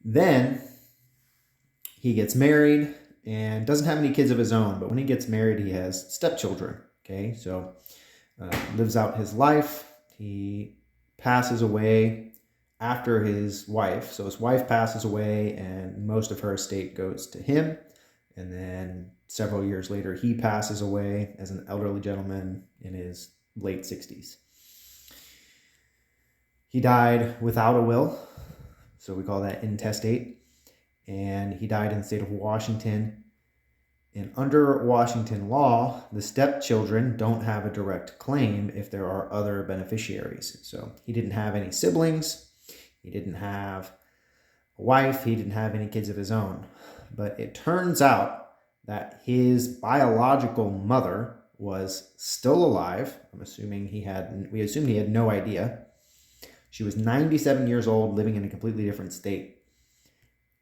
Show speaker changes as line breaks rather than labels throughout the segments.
Then he gets married and doesn't have any kids of his own, but when he gets married, he has stepchildren. Okay, so lives out his life. He passes away after his wife. So his wife passes away, and most of her estate goes to him. And then several years later, he passes away as an elderly gentleman in his late 60s. He died without a will, so we call that intestate. And he died in the state of Washington. And under Washington law, the stepchildren don't have a direct claim if there are other beneficiaries. So he didn't have any siblings. He didn't have a wife. He didn't have any kids of his own. But it turns out that his biological mother was still alive. We assumed he had no idea. She was 97 years old, living in a completely different state.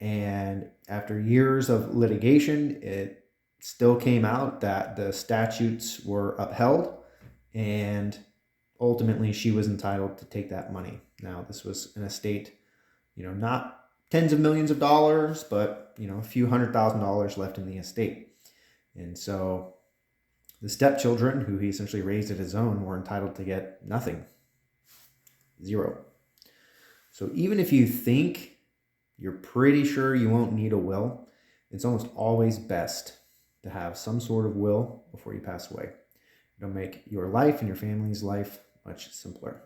And after years of litigation, it still came out that the statutes were upheld, and ultimately she was entitled to take that money. Now, this was an estate, not tens of millions of dollars, but, a few $100,000 left in the estate. And so the stepchildren, who he essentially raised at his own, were entitled to get nothing. Zero. So even if you think you're pretty sure you won't need a will, it's almost always best to have some sort of will before you pass away. It'll make your life and your family's life much simpler.